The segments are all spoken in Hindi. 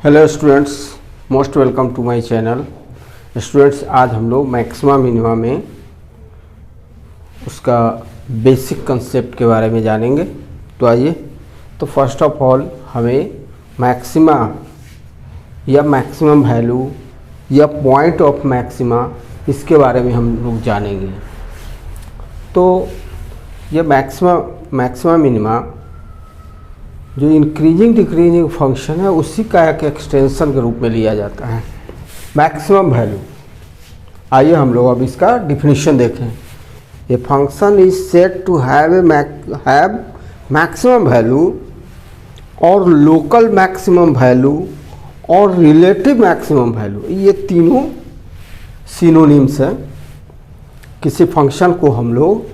Hello students, most welcome to my channel. Students, आज हम लोग मैक्सिमा मिनिमा में उसका बेसिक कंसेप्ट के बारे में जानेंगे। तो आइए, तो फर्स्ट ऑफ ऑल हमें मैक्सिमा या मैक्सिमम वैल्यू या पॉइंट ऑफ मैक्सिमा इसके बारे में हम लोग जानेंगे। तो ये मैक्सिमा मिनिमा जो इंक्रीजिंग डिक्रीजिंग फंक्शन है उसी का एक एक्सटेंशन के रूप में लिया जाता है मैक्सिमम वैल्यू। आइए हम लोग अब इसका डिफिनीशन देखें। A function is said to have maximum value और लोकल मैक्सिमम वैल्यू और रिलेटिव मैक्सिमम वैल्यू, ये तीनों सिनोनिम्स हैं। किसी फंक्शन को हम लोग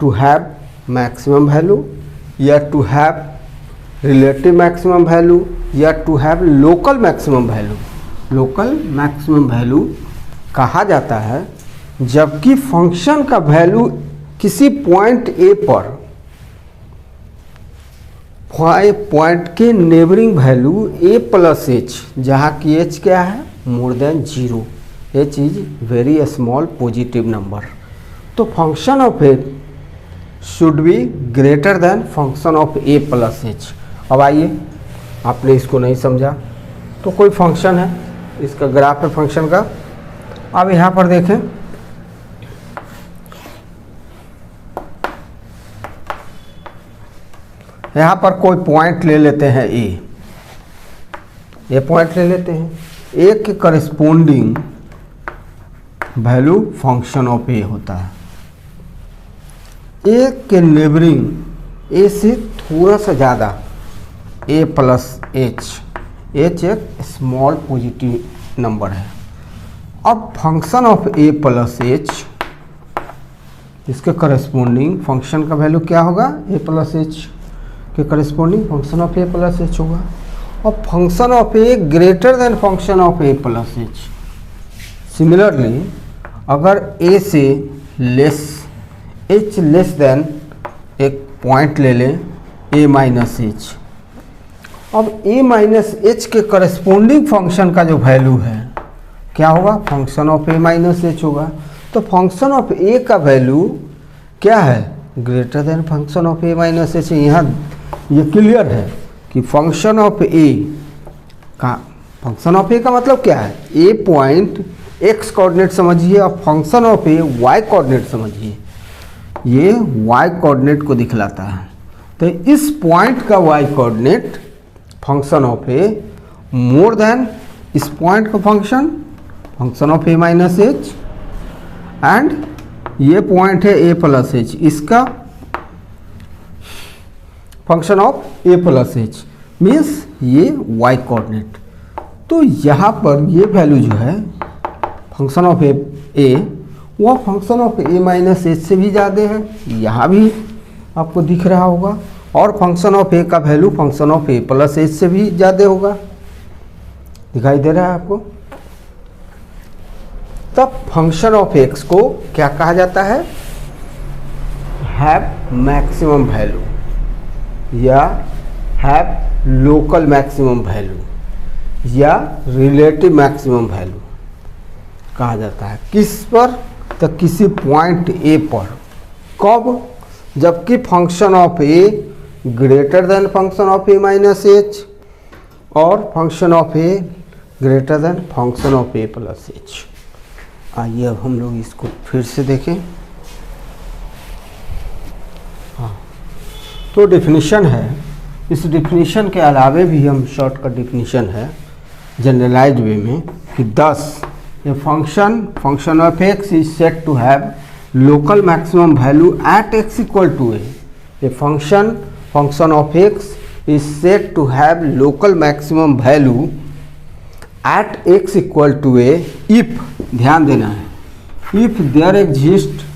टू हैव मैक्सिमम वैल्यू या to have relative maximum value या to have local maximum value. Local maximum value कहा जाता है जबकि फंक्शन का वैल्यू किसी पॉइंट ए पर पॉइंट के neighbouring value a plus h, जहाँ की एच क्या है more than 0, h is very small positive number. तो function of a should be greater than function of a plus h. अब आइए, आपने इसको नहीं समझा तो कोई फंक्शन है, इसका ग्राफ है फंक्शन का। अब यहाँ पर देखें, यहाँ पर कोई पॉइंट ले लेते हैं ए, ये पॉइंट ले लेते हैं। ए के करस्पोंडिंग वैल्यू फंक्शन ऑफ ए होता है। ए के नेबरिंग ए से थोड़ा सा ज़्यादा ए प्लस एच, एच एक स्मॉल पॉजिटिव नंबर है। अब function of a plus H, इसके करस्पोंडिंग फंक्शन का वैल्यू क्या होगा, ए प्लस एच के corresponding function of a plus H होगा। और function of a greater than function of a plus H. Similarly अगर ए से लेस एच लेस देन एक पॉइंट ले लें ए माइनस एच। अब ए माइनस एच के करस्पोंडिंग फंक्शन का जो वैल्यू है क्या होगा, function of a minus H होगा। तो फंक्शन ऑफ ए का वैल्यू क्या है, greater than function of a minus H. यहाँ ये क्लियर है कि फंक्शन ऑफ ए का, फंक्शन ऑफ ए का मतलब क्या है, ए पॉइंट एक्स कोऑर्डिनेट समझिए और function of a y coordinate समझिए। ये y कोऑर्डिनेट को दिखलाता है। तो इस पॉइंट का y coordinate function of A more than इस पॉइंट का function of a minus H, and ये पॉइंट है ए प्लस एच, इसका function of a plus H means ये y कोऑर्डिनेट। तो यहाँ पर ये वैल्यू जो है फंक्शन ऑफ ए वह function of a minus h से भी ज़्यादा है, यहाँ भी आपको दिख रहा होगा। और फंक्शन ऑफ ए का value function of a plus h से भी ज़्यादा होगा, दिखाई दे रहा है आपको। तब फंक्शन ऑफ एक्स को क्या कहा जाता है, हैव मैक्सिमम वैल्यू या हैव लोकल मैक्सिमम वैल्यू या रिलेटिव मैक्सिमम वैल्यू कहा जाता है। किस पर, तो किसी पॉइंट ए पर। कब, जबकि function of a greater than function of a minus h और function of a greater than function of a plus h. आइए अब हम लोग इसको फिर से देखें। हाँ, तो डिफिनीशन है, इस डिफिनीशन के अलावे भी हम शॉर्टकट डिफिनीशन है जनरलाइज्ड वे में कि 10 A function of x is said to have local maximum value at x equal to a. A function of x is said to have local maximum value at x equal to a if, ध्यान देना है, if there exists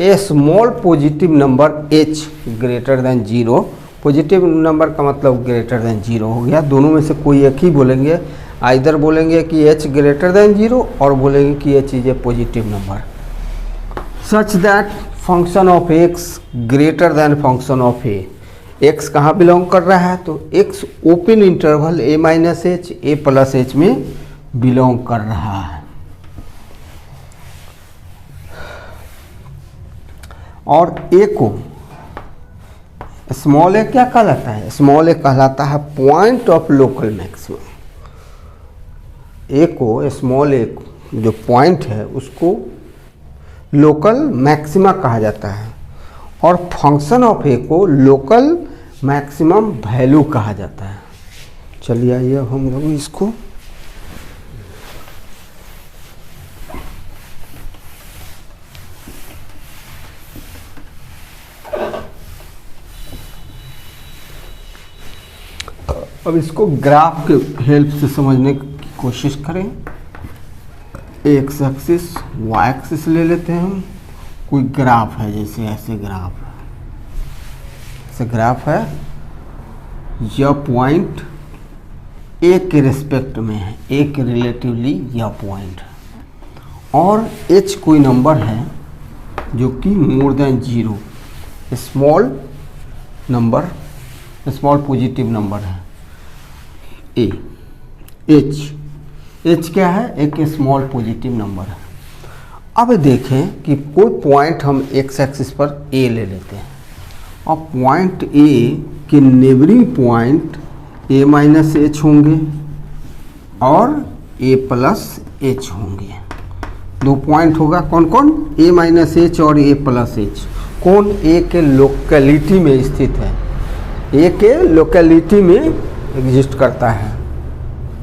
a small positive number h greater than 0। Positive number का मतलब ग्रेटर देन 0 हो गया। दोनों में से कोई एक ही बोलेंगे, आइदर बोलेंगे कि h ग्रेटर देन 0 और बोलेंगे कि h is A positive number, such that function of x greater than function of a x कहाँ बिलोंग कर रहा है, तो x open interval a minus H A plus h में बिलोंग कर रहा है। और a को स्मॉल ए क्या कहलाता है, स्मॉल ए कहलाता है पॉइंट ऑफ लोकल मैक्सिमम। ए को स्मॉल ए जो पॉइंट है उसको लोकल मैक्सिमा कहा जाता है, और फंक्शन ऑफ ए को लोकल मैक्सिमम वैल्यू कहा जाता है। चलिए आइए हम लोग इसको अब इसको ग्राफ के हेल्प से समझने की कोशिश करें। एक्स एक्सिस वाई एक्सिस ले लेते हैं हम, कोई ग्राफ है, जैसे ऐसे ग्राफ है, ऐसे ग्राफ है, यह पॉइंट ए के रिस्पेक्ट में है, ए के रिलेटिवली यह पॉइंट है, और एच कोई नंबर है जो कि more than zero, small number, small positive number है। ए एच क्या है, एक स्मॉल पॉजिटिव नंबर है। अब देखें कि कोई पॉइंट हम एक्स एक्सिस पर ए ले लेते हैं, और पॉइंट ए के neighbouring point A minus H होंगे और ए प्लस एच होंगे। दो पॉइंट होगा, कौन कौन, ए माइनस एच और ए प्लस एच। कौन, ए के लोकेलिटी में स्थित है, ए के लोकेलिटी में एग्जिस्ट करता है,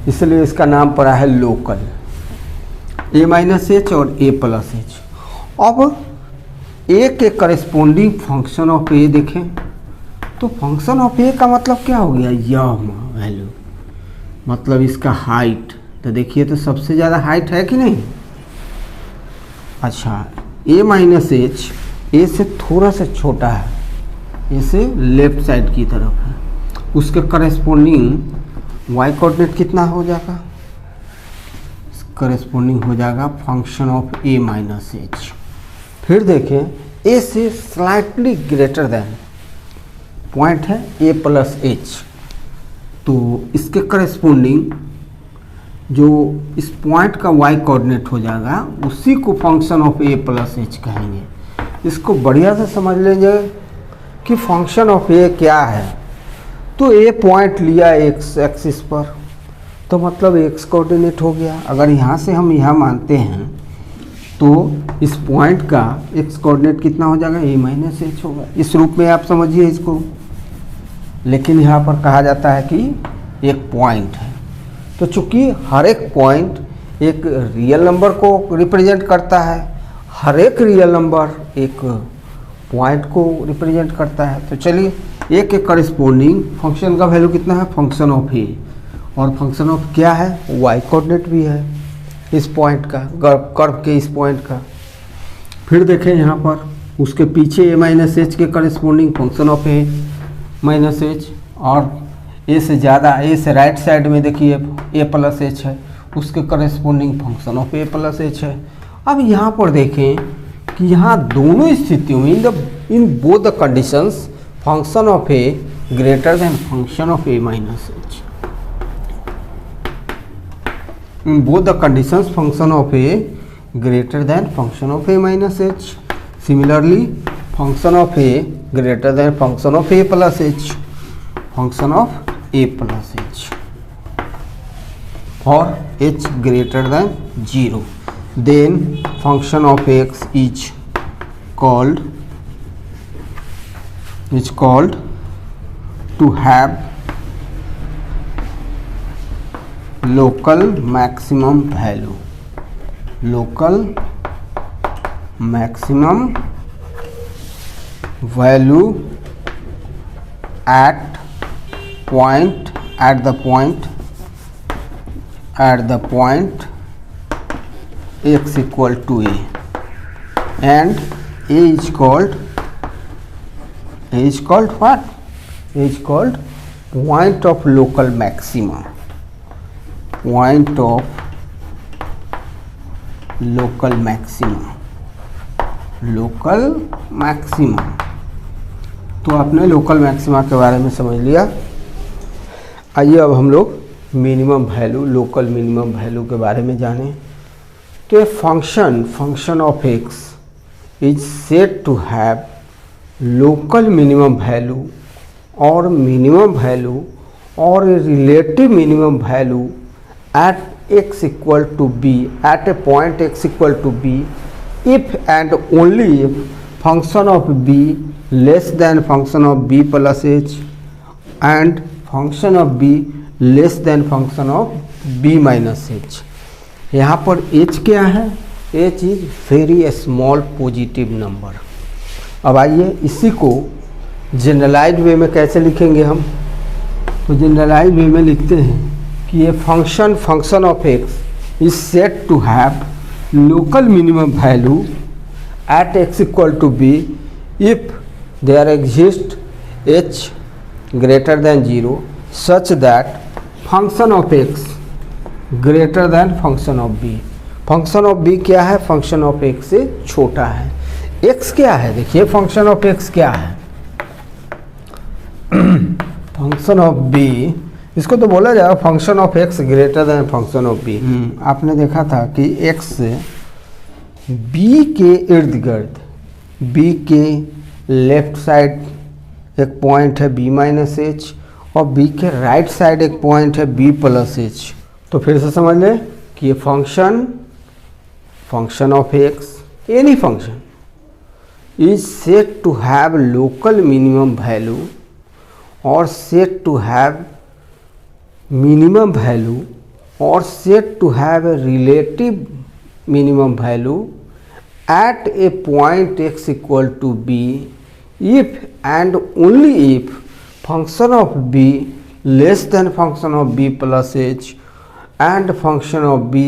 इसलिए इसका नाम पड़ा है लोकल। ए माइनस एच और ए प्लस एच। अब ए के करस्पॉन्डिंग फंक्शन ऑफ ए देखें तो फंक्शन ऑफ ए का मतलब क्या हो गया, यह वैल्यू, मतलब इसका हाइट। तो देखिए तो सबसे ज़्यादा हाइट है कि नहीं। अच्छा, ए माइनस एच ए से थोड़ा सा छोटा है, ए से लेफ्ट साइड की तरफ है, उसके करस्पॉन्डिंग वाई कोऑर्डिनेट कितना हो जाएगा, करस्पॉन्डिंग हो जाएगा function of a minus H. फिर देखें ए से स्लाइटली ग्रेटर देन पॉइंट है ए प्लस एच, तो इसके करस्पॉन्डिंग जो इस पॉइंट का वाई कोऑर्डिनेट हो जाएगा उसी को function of a plus H कहेंगे। इसको बढ़िया से समझ लेंगे कि फंक्शन ऑफ ए क्या है। तो ए पॉइंट लिया एक्स एक्सिस पर, तो मतलब एक्स कोऑर्डिनेट हो गया। अगर यहाँ से हम यहाँ मानते हैं तो इस पॉइंट का एक्स कोऑर्डिनेट कितना हो जाएगा, ए माइनस एच होगा। इस रूप में आप समझिए इसको। लेकिन यहाँ पर कहा जाता है कि एक पॉइंट है, तो चूंकि हर एक पॉइंट एक रियल नंबर को रिप्रेजेंट करता है, हर एक रियल नंबर एक पॉइंट को रिप्रेजेंट करता है। तो चलिए ए के करस्पॉन्डिंग फंक्शन का वैल्यू कितना है, फंक्शन ऑफ ए, और फंक्शन ऑफ क्या है, वाई कोऑर्डिनेट भी है इस पॉइंट का, कर्व के इस पॉइंट का। फिर देखें यहाँ पर उसके पीछे ए माइनस एच के corresponding function of a minus h, और ए से ज़्यादा, ए से राइट साइड में देखिए ए प्लस एच है, उसके corresponding function of a plus H है। अब यहाँ पर देखें कि यहाँ दोनों स्थितियों में in both the conditions function of a greater than function of a minus H. In both the conditions function of a greater than function of a minus h. Similarly, function of a greater than function of a plus h. Function of a plus h or h greater than 0. Then function of x is called to have local maximum value, local maximum value at the point x equal to a, and a is called what? A is called point of local maximum. Point of local maximum. Local maximum तो आपने लोकल मैक्सिमा के बारे में समझ लिया। आइए अब हम लोग minimum value, local minimum value के बारे में जानें। तो ये function of x is said to have local minimum value और मिनिमम वैल्यू और relative minimum value at x equal to b, at a point x equal to b, if and only if function of b less than function of b plus h and function of b less than function of b minus h। यहाँ पर h क्या है? h is very small positive number। अब आइए इसी को जनरलाइज वे में कैसे लिखेंगे हम? तो जनरलाइज वे में लिखते हैं कि ये function of x is said to have local minimum value at x equal to b if there exist h greater than 0 such that function of x greater than function of b. Function of b क्या है? फंक्शन ऑफ एक्स से छोटा है। एक्स क्या है? देखिए फंक्शन ऑफ एक्स क्या है? फंक्शन ऑफ बी, इसको तो बोला जाएगा function of x greater than function of b. आपने देखा था कि एक्स से बी के इर्द गिर्द, बी के लेफ्ट साइड एक पॉइंट है बी माइनस एच और बी के राइट साइड एक पॉइंट है बी प्लस एच। तो फिर से समझ लें कि ये function of x, any function is said to have local minimum value और said to have minimum value or said to have a relative minimum value at a point x equal to b if and only if function of b less than function of b plus h and function of b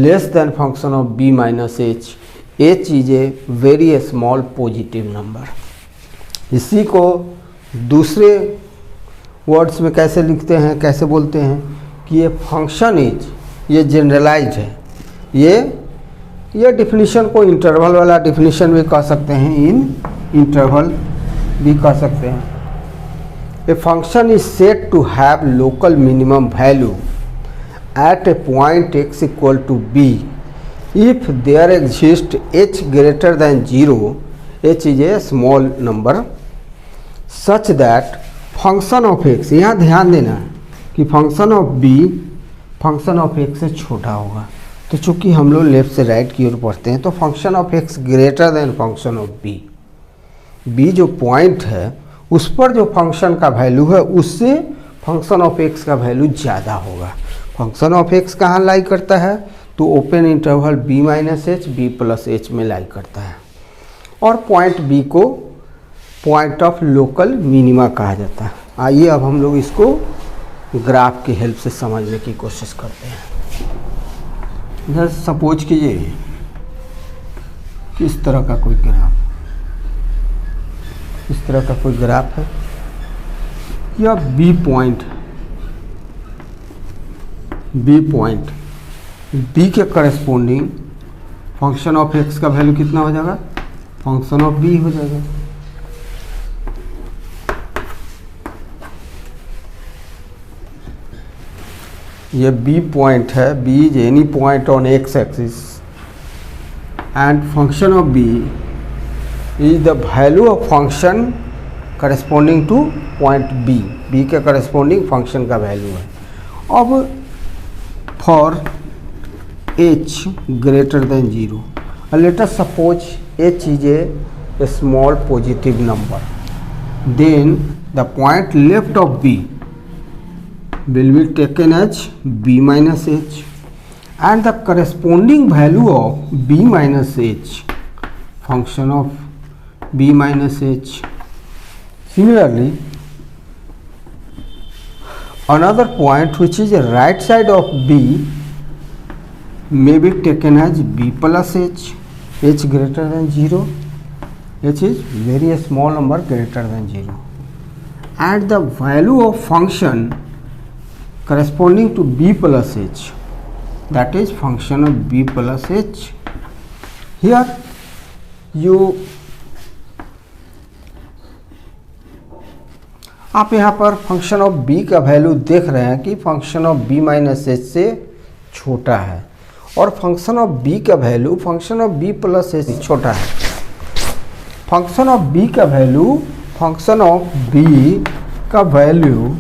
less than function of b minus h। h is a very small positive number। इसी को दूसरे वर्ड्स में कैसे लिखते हैं, कैसे बोलते हैं कि ये फंक्शन इज, ये जनरलाइज है। ये डिफिनीशन को इंटरवल वाला डिफिनीशन भी कह सकते हैं, इन इंटरवल भी कह सकते हैं। A function is said to have local minimum value at a point x equal to b if there exist h greater than 0, h is a small number such that function of x, यहाँ ध्यान देना है कि function of b function of x से छोटा होगा। तो चूंकि हम लोग लेफ्ट से राइट की ओर पढ़ते हैं तो function of x greater than function of b, b जो पॉइंट है उस पर जो फंक्शन का वैल्यू है उससे फंक्शन ऑफ एक्स का वैल्यू ज़्यादा होगा। फंक्शन ऑफ एक्स कहाँ लाई करता है? तो open interval b minus h b plus h में लाई करता है और पॉइंट बी को पॉइंट ऑफ लोकल मिनिमा कहा जाता है। आइए अब हम लोग इसको ग्राफ की हेल्प से समझने की कोशिश करते हैं। इधर सपोज कीजिए इस तरह का कोई ग्राफ, इस तरह का कोई ग्राफ है या बी पॉइंट, बी के करस्पॉन्डिंग फंक्शन ऑफ एक्स का वैल्यू कितना हो जाएगा? फंक्शन ऑफ बी हो जाएगा। ये बी पॉइंट है, b is any point on x axis and function of b is the value of function corresponding to point b, b के करस्पॉन्डिंग फंक्शन का वैल्यू है। अब for h greater than 0, let us suppose h is a small positive number, then the point left of b will be taken as b minus h and the corresponding value of b minus h, function of b minus h. Similarly, another point which is right side of b may be taken as b plus h, h greater than 0, h is very small number greater than 0, and the value of function corresponding to b plus h, that is function of b plus h. Here you आप यहाँ पर फंक्शन ऑफ बी का वैल्यू देख रहे हैं कि function of b minus h से छोटा है, और फंक्शन ऑफ बी का value function of b plus h से छोटा है। फंक्शन ऑफ बी का वैल्यू फंक्शन ऑफ बी का वैल्यू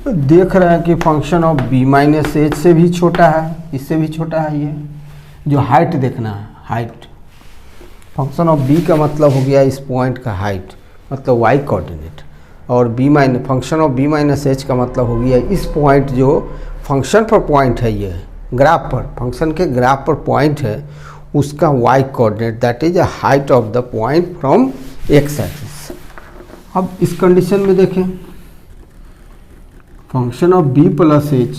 देख रहे हैं कि function of b minus h से भी छोटा है, इससे भी छोटा है। ये जो हाइट देखना है, हाइट फंक्शन ऑफ बी का मतलब हो गया इस पॉइंट का हाइट, मतलब वाई कोऑर्डिनेट, और b minus function of b minus h का मतलब हो गया इस पॉइंट जो फंक्शन पर पॉइंट है, ये ग्राफ पर फंक्शन के ग्राफ पर पॉइंट है उसका y coordinate, that is the height of the point from x axis. अब इस कंडीशन में देखें function of b plus h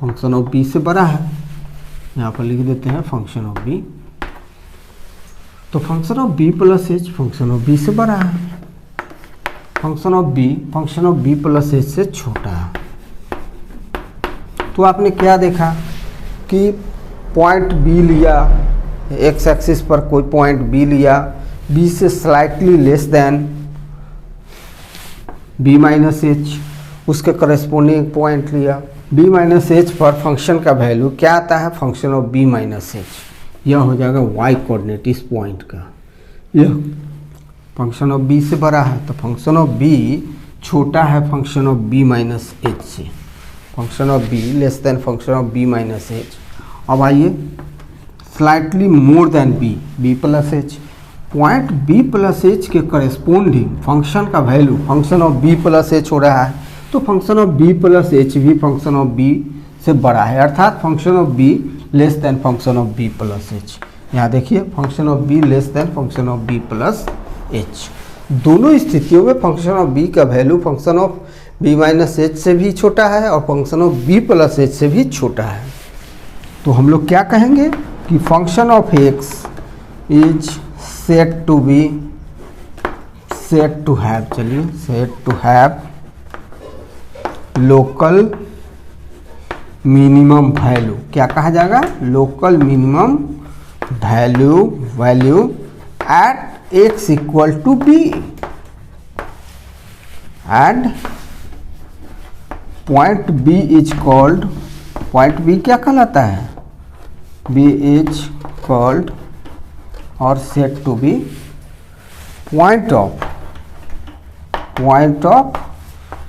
function of b से बड़ा है, यहाँ पर लिख देते हैं फंक्शन ऑफ बी। तो function of b plus h function of b से बड़ा है, function of b plus h से छोटा है। तो आपने क्या देखा कि पॉइंट बी लिया, एक्स एक्सिस पर कोई पॉइंट बी लिया, बी से slightly less than b minus h, उसके करस्पॉन्डिंग पॉइंट लिया। बी माइनस एच पर फंक्शन का वैल्यू क्या आता है, function of b minus h, यह हो जाएगा वाई कोऑर्डिनेट इस पॉइंट का। यह फंक्शन ऑफ बी से बड़ा है तो फंक्शन ऑफ बी छोटा है function of b minus h से, function of b less than function of b minus h. अब आइए slightly more than b plus h, point b plus h के करस्पॉन्डिंग फंक्शन का value function of b plus h हो रहा है, तो function of b plus h भी फंक्शन ऑफ बी से बड़ा है, अर्थात function of b less than function of b plus h. यहाँ देखिए function of b less than function of b plus h. दोनों स्थितियों में फंक्शन ऑफ बी का value function of b minus h से भी छोटा है और function of b plus h से भी छोटा है। तो हम लोग क्या कहेंगे कि function of x is said to be said to have, चलिए said to have local minimum value, क्या कहा जाएगा, local minimum value at x equal to b, and point b is called, point b क्या कहलाता है, बी इज कॉल्ड और said to be point of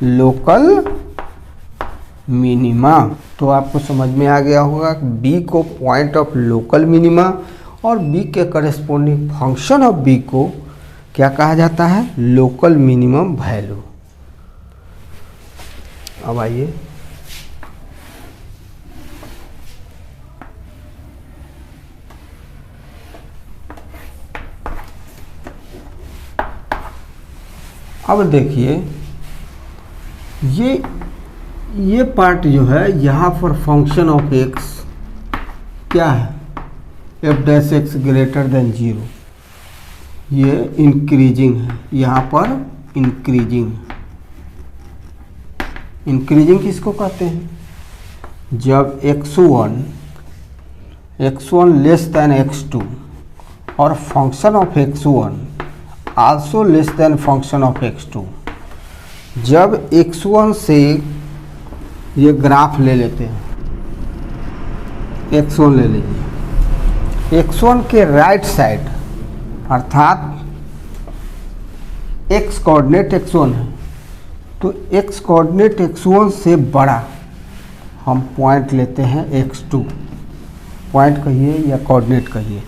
local minima. तो आपको समझ में आ गया होगा कि बी को पॉइंट ऑफ लोकल मिनिमा और बी के करस्पॉन्डिंग फंक्शन ऑफ बी को क्या कहा जाता है, लोकल मिनिमम वैल्यू। अब आइए अब देखिए ये पार्ट जो है यहाँ पर फंक्शन ऑफ एक्स क्या है, F dash x greater than 0, ये इंक्रीजिंग है, यहाँ पर इंक्रीजिंग किसको कहते हैं, जब x1 लेस देन x2 और function of x1 also less than function of x2, जब x1 से ये ग्राफ ले लेते हैं, x1 ले लीजिए, x1 के राइट साइड अर्थात x कोऑर्डिनेट x1 है, तो x कोऑर्डिनेट x1 से बड़ा हम पॉइंट लेते हैं x2, पॉइंट कहिए या कोऑर्डिनेट कहिए,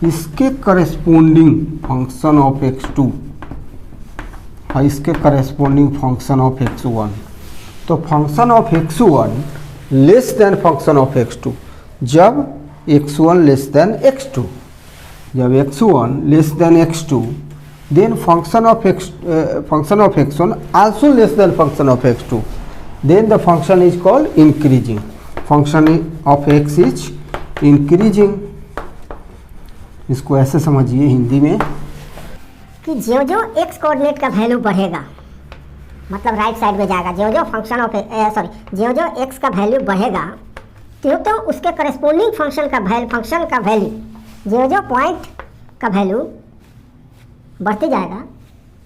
इसके करस्पॉन्डिंग फंक्शन ऑफ x2 और इसके करस्पॉन्डिंग फंक्शन ऑफ x1, तो function of x1 less than function of x2, जब x1 लेस देन x2, जब x1 less than x2, then function of x1 also less than function of x2, then the function is called increasing, function of x is increasing। इसको ऐसे समझिए हिंदी में कि जो जो x कोऑर्डिनेट का वैल्यू बढ़ेगा, मतलब राइट साइड में जाएगा, जो जो फंक्शन ऑफ जो जो x का वैल्यू बढ़ेगा तो उसके करस्पॉन्डिंग फंक्शन का वैल्यू जो जो पॉइंट का वैल्यू बढ़ते जाएगा,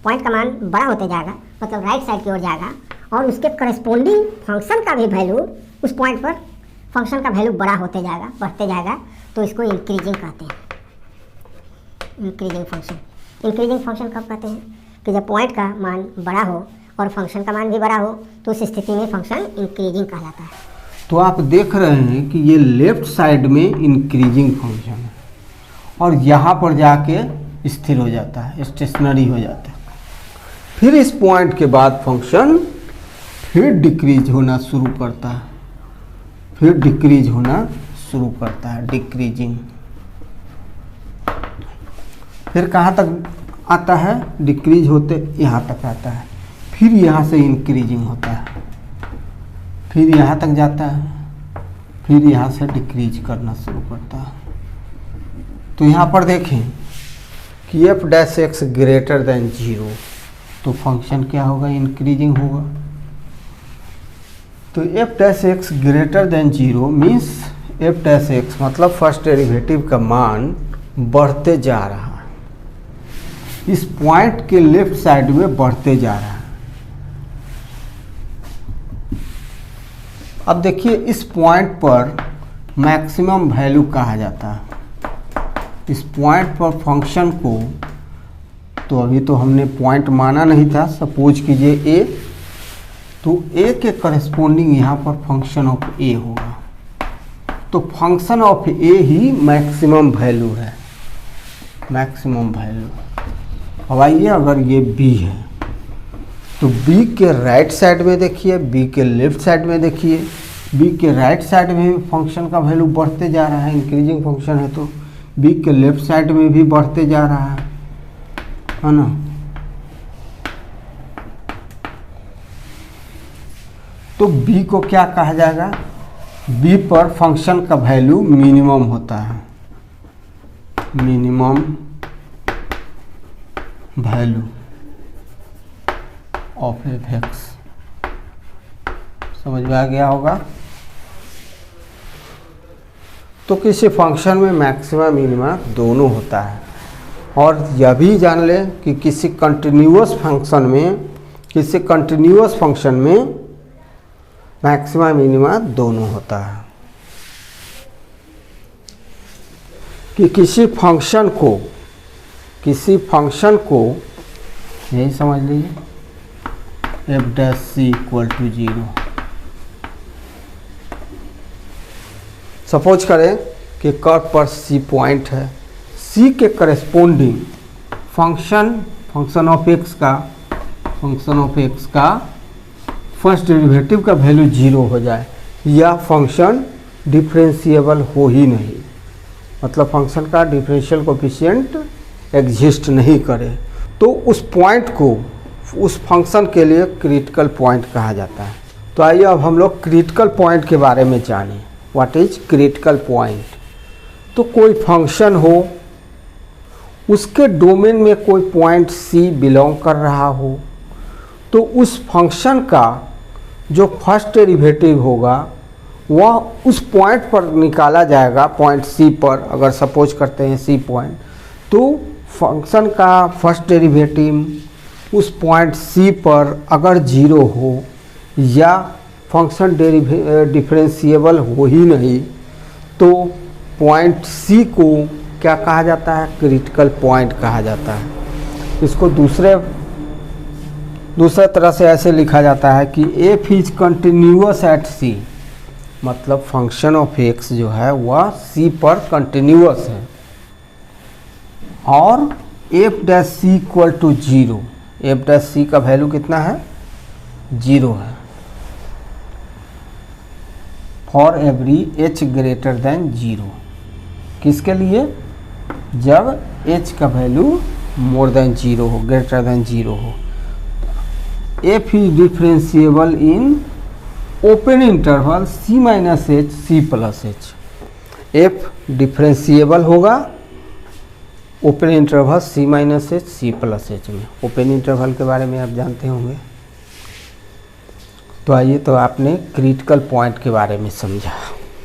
पॉइंट का मान बड़ा होते जाएगा, मतलब राइट साइड की ओर जाएगा, और उसके करस्पॉन्डिंग फंक्शन का भी वैल्यू उस पॉइंट पर फंक्शन का वैल्यू बड़ा होते जाएगा, बढ़ते जाएगा, तो इसको इंक्रीजिंग कहते हैं। इंक्रीजिंग फंक्शन कब कहते हैं? कि जब पॉइंट का मान बड़ा हो और फंक्शन का मान भी बड़ा हो तो उस स्थिति में फंक्शन इंक्रीजिंग कहलाता है। तो आप देख रहे हैं कि ये लेफ्ट साइड में इंक्रीजिंग फंक्शन है और यहाँ पर जाके स्थिर हो जाता है, स्टेशनरी हो जाता है। फिर इस पॉइंट के बाद फंक्शन फिर डिक्रीज होना शुरू करता है, फिर डिक्रीज होना शुरू करता है, डिक्रीजिंग। फिर कहाँ तक आता है? डिक्रीज होते यहाँ तक आता है, फिर यहाँ से इंक्रीजिंग होता है, फिर यहाँ तक जाता है, फिर यहाँ से डिक्रीज करना शुरू करता है। तो यहाँ पर देखें कि f dash x greater than 0, तो फंक्शन क्या होगा? इंक्रीजिंग होगा। तो f dash x greater than 0 means f dash x मतलब फर्स्ट डेरिवेटिव का मान बढ़ते जा रहा है, इस पॉइंट के लेफ्ट साइड में बढ़ते जा रहा है। अब देखिए इस पॉइंट पर मैक्सिमम वैल्यू कहा जाता है। इस पॉइंट पर फंक्शन को, तो अभी तो हमने पॉइंट माना नहीं था, सपोज कीजिए a, तो a के करस्पॉन्डिंग यहाँ पर फंक्शन ऑफ a होगा। तो function of a he maximum value है, मैक्सिमम वैल्यू। अब आइए अगर ये b है तो b के राइट साइड में देखिए, b के लेफ्ट साइड में देखिए, b के राइट साइड में भी फंक्शन का वैल्यू बढ़ते जा रहा है, इंक्रीजिंग फंक्शन है, तो b के लेफ्ट साइड में भी बढ़ते जा रहा है ना। तो b को क्या कहा जाएगा? b पर फंक्शन का वैल्यू मिनिमम होता है, minimum value of F x. समझ में आ गया होगा? तो किसी फंक्शन में मैक्सिमा मिनिमा दोनों होता है। और यह भी जान लें कि किसी कंटिन्यूअस फंक्शन में मैक्सिमा मिनिमा दोनों होता है। कि किसी फंक्शन को यही समझ लीजिए f dash c equal to 0। Suppose करें कि कर्व पर c पॉइंट है, c के करस्पॉन्डिंग फंक्शन ऑफ x का फर्स्ट डेरिवेटिव का वैल्यू 0 हो जाए, या फंक्शन डिफरेंशिएबल हो ही नहीं, मतलब फंक्शन का डिफरेंशियल कोफिशिएंट एग्जिस्ट नहीं करे, तो उस पॉइंट को उस फंक्शन के लिए क्रिटिकल पॉइंट कहा जाता है। तो आइए अब हम लोग क्रिटिकल पॉइंट के बारे में जानें। What is critical point? तो कोई फंक्शन हो, उसके डोमेन में कोई पॉइंट c बिलोंग कर रहा हो, तो उस फंक्शन का जो फर्स्ट डेरिवेटिव होगा वह उस पॉइंट पर निकाला जाएगा, पॉइंट c पर। अगर सपोज करते हैं c पॉइंट, तो फंक्शन का फर्स्ट डेरिवेटिव उस पॉइंट c पर अगर 0 हो या फंक्शन डिफरेंशिएबल हो ही नहीं, तो पॉइंट c को क्या कहा जाता है? क्रिटिकल पॉइंट कहा जाता है। इसको दूसरे तरह से ऐसे लिखा जाता है कि f is continuous at c, मतलब फंक्शन ऑफ x जो है वह c पर कंटिन्यूअस है, और f dash c equal to 0, f dash c का वैल्यू कितना है? 0 है। For every h greater than 0, किसके लिए? जब h का वैल्यू मोर देन 0 हो, ग्रेटर देन 0 हो। f is differentiable in open interval c minus h c plus h। f differentiable होगा open interval c minus h c plus h में। ओपन इंटरवल के बारे में आप जानते होंगे। तो आइए, तो आपने क्रिटिकल पॉइंट के बारे में समझा।